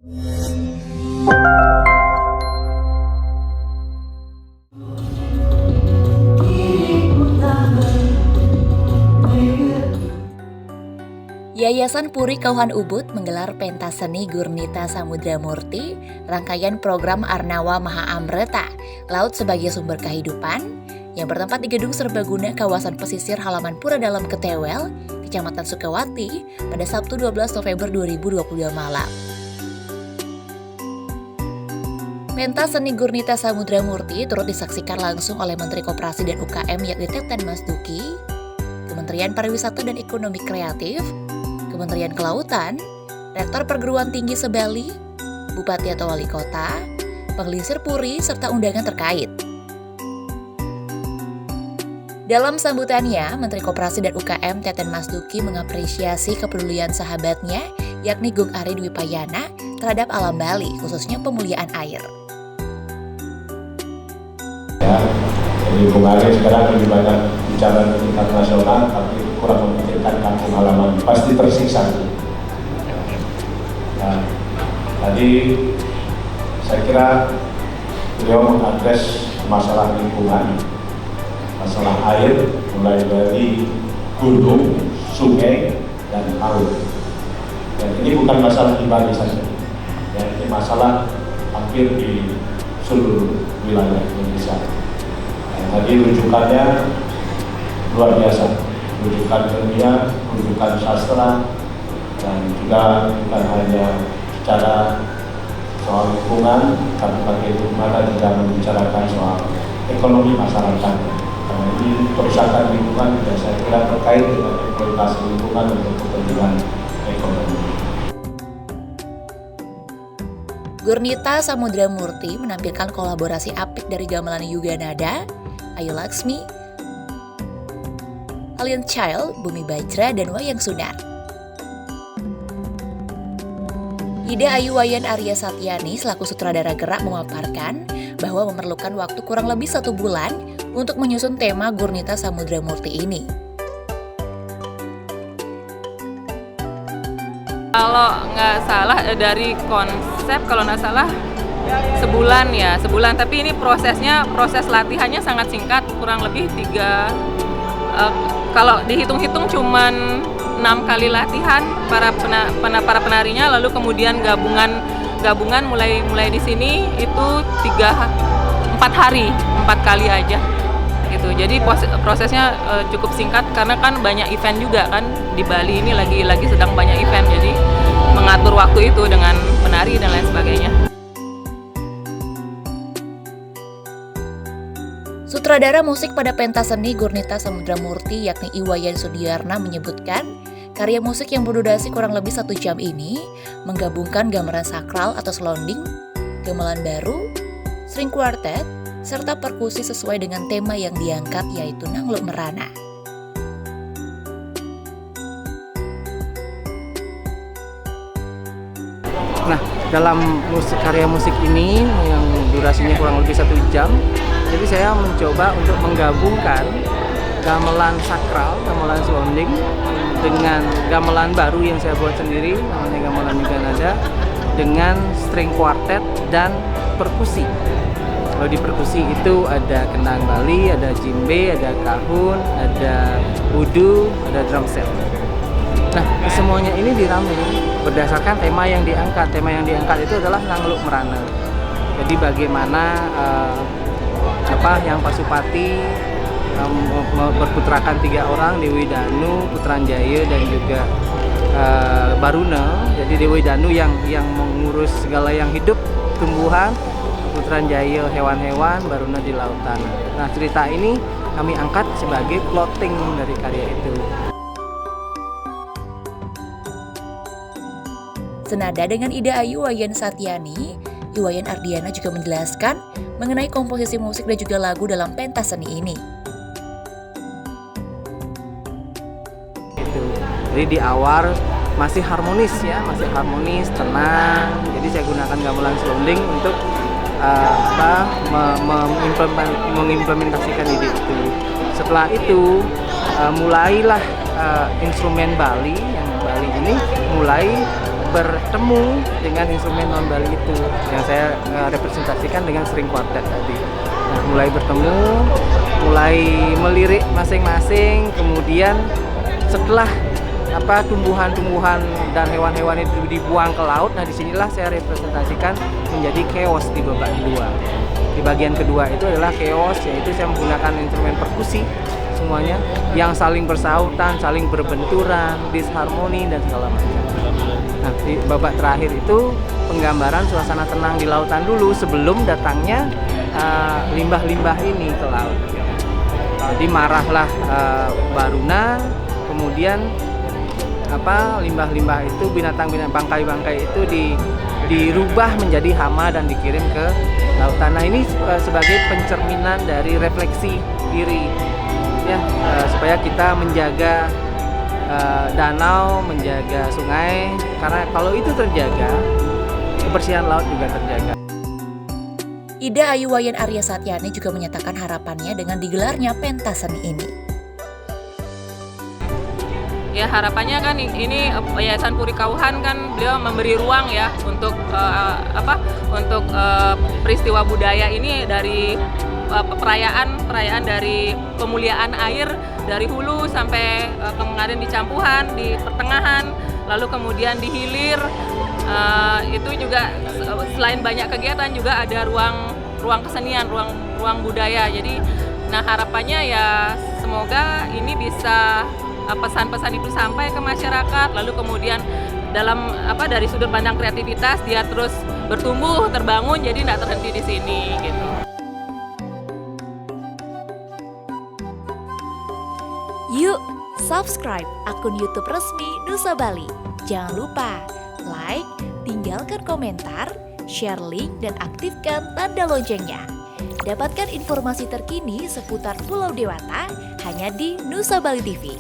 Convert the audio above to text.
Yayasan Puri Kauhan Ubud menggelar pentas seni Gurnita Samudra Murti, rangkaian program Arnawa Maha Amreta, Laut sebagai Sumber Kehidupan, yang bertempat di Gedung Serbaguna kawasan pesisir halaman Pura Dalam Ketewel, Kecamatan Sukawati, pada Sabtu 12 November 2022 malam. Pentas seni Gurnita Samudra Murti turut disaksikan langsung oleh Menteri Koperasi dan UKM yakni Teten Mas Duki, Kementerian Pariwisata dan Ekonomi Kreatif, Kementerian Kelautan, Rektor Perguruan Tinggi Sebali, Bupati atau Wali Kota, Pengelisir Puri, serta undangan terkait. Dalam sambutannya, Menteri Koperasi dan UKM Teten Mas Duki mengapresiasi kepedulian sahabatnya, yakni Gung Ari Dwi Payana, terhadap alam Bali, khususnya pemuliaan air. Ya, jadi Gung Ari sekarang lebih banyak bicara di tingkat nasional, tapi kurang memikirkan kampung halaman, pasti tersiksa. Nah, tadi saya kira beliau mengadres masalah lingkungan, masalah air, mulai dari gunung, sungai, dan laut. Dan ini bukan masalah di Bali saja, ya, ini masalah hampir di seluruh wilayah Indonesia. Nah, tadi rujukannya luar biasa, rujukan ilmiah, rujukan sastra, dan juga bukan hanya bicara soal lingkungan, tapi bagaimana juga membicarakan soal ekonomi masyarakat. Karena ini kerusakan lingkungan dan saya kira terkait dengan eksploitasi lingkungan untuk kepentingan ekonomi. Gurnita Samudra Murti menampilkan kolaborasi apik dari gamelan Yuga Nada, Ayu Laksmi, Alien Child, Bumi Bajra, dan Wayang Sunar. Ida Ayu Wayan Arya Satyani selaku sutradara gerak memaparkan bahwa memerlukan waktu kurang lebih 1 bulan untuk menyusun tema Gurnita Samudra Murti ini. Kalau nggak salah dari konsep, kalau nggak salah sebulan, tapi ini proses latihannya sangat singkat, kurang lebih 3, kalau dihitung-hitung cuman 6 kali latihan para penarinya, lalu kemudian gabungan mulai di sini itu 4 hari, 4 kali aja gitu. Jadi prosesnya cukup singkat karena kan banyak event juga kan di Bali ini lagi sedang banyak event, jadi mengatur waktu itu dengan penari dan lain sebagainya. Sutradara musik pada pentas seni Gurnita Samudra Murti yakni Iwayan Sudiarna menyebutkan karya musik yang berdurasi kurang lebih 1 jam ini menggabungkan gamelan sakral atau selonding, gamelan baru, string quartet, serta perkusi sesuai dengan tema yang diangkat yaitu Nangluk Merana. Nah, dalam karya musik ini yang durasinya kurang lebih 1 jam, jadi saya mencoba untuk menggabungkan gamelan sakral, gamelan selonding dengan gamelan baru yang saya buat sendiri, namanya gamelan Yuga Nada, dengan string quartet dan perkusi. Kalau di perkusi itu ada kendang Bali, ada djembe, ada kahun, ada udu, ada drum set. Nah, semuanya ini diramu berdasarkan tema yang diangkat. Tema yang diangkat itu adalah Nangluk Merana. Jadi bagaimana yang Pasupati berputrakan 3 orang, Dewi Danu, Putranjaya, dan juga Baruna. Jadi Dewi Danu yang mengurus segala yang hidup, tumbuhan, Putranjaya hewan-hewan, Baruna di lautan. Nah, cerita ini kami angkat sebagai plotting dari karya itu. Senada dengan Ida Ayu Wayan Satyani, Iwayan Ardiana juga menjelaskan mengenai komposisi musik dan juga lagu dalam pentas seni ini. Jadi di awal masih harmonis ya, tenang. Jadi saya gunakan gamelan selonding untuk mengimplementasikan ide itu. Setelah itu mulailah instrumen Bali ini mulai bertemu dengan instrumen non Bali itu yang saya representasikan dengan string quartet tadi. Nah, mulai bertemu, mulai melirik masing-masing, kemudian setelah tumbuhan-tumbuhan dan hewan-hewan itu dibuang ke laut, nah disinilah saya representasikan menjadi chaos di babak kedua. Di bagian kedua itu adalah chaos, yaitu saya menggunakan instrumen perkusi semuanya yang saling bersautan, saling berbenturan, disharmoni dan segala macam. Nah, di babak terakhir itu penggambaran suasana tenang di lautan dulu sebelum datangnya limbah-limbah ini ke laut. Jadi marahlah Baruna, kemudian limbah-limbah itu, binatang-binatang bangkai-bangkai itu dirubah menjadi hama dan dikirim ke lautan. Nah, ini sebagai pencerminan dari refleksi diri ya, supaya kita menjaga danau, menjaga sungai, karena kalau itu terjaga, kebersihan laut juga terjaga. Ida Ayu Wayan Arya Satyani juga menyatakan harapannya dengan digelarnya pentas seni ini. Ya, harapannya kan ini Yayasan Puri Kauhan kan beliau memberi ruang ya untuk peristiwa budaya ini, dari perayaan dari pemuliaan air dari hulu sampai kemarin di Campuhan, di pertengahan, lalu kemudian di hilir. Itu juga selain banyak kegiatan juga ada ruang kesenian, ruang budaya. Jadi harapannya ya semoga ini bisa pesan-pesan itu sampai ke masyarakat, lalu kemudian dari sudut pandang kreativitas dia terus bertumbuh, terbangun, jadi tidak terhenti di sini gitu. Yuk, subscribe akun YouTube resmi Nusa Bali. Jangan lupa like, tinggalkan komentar, share link, dan aktifkan tanda loncengnya. Dapatkan informasi terkini seputar Pulau Dewata hanya di Nusa Bali TV.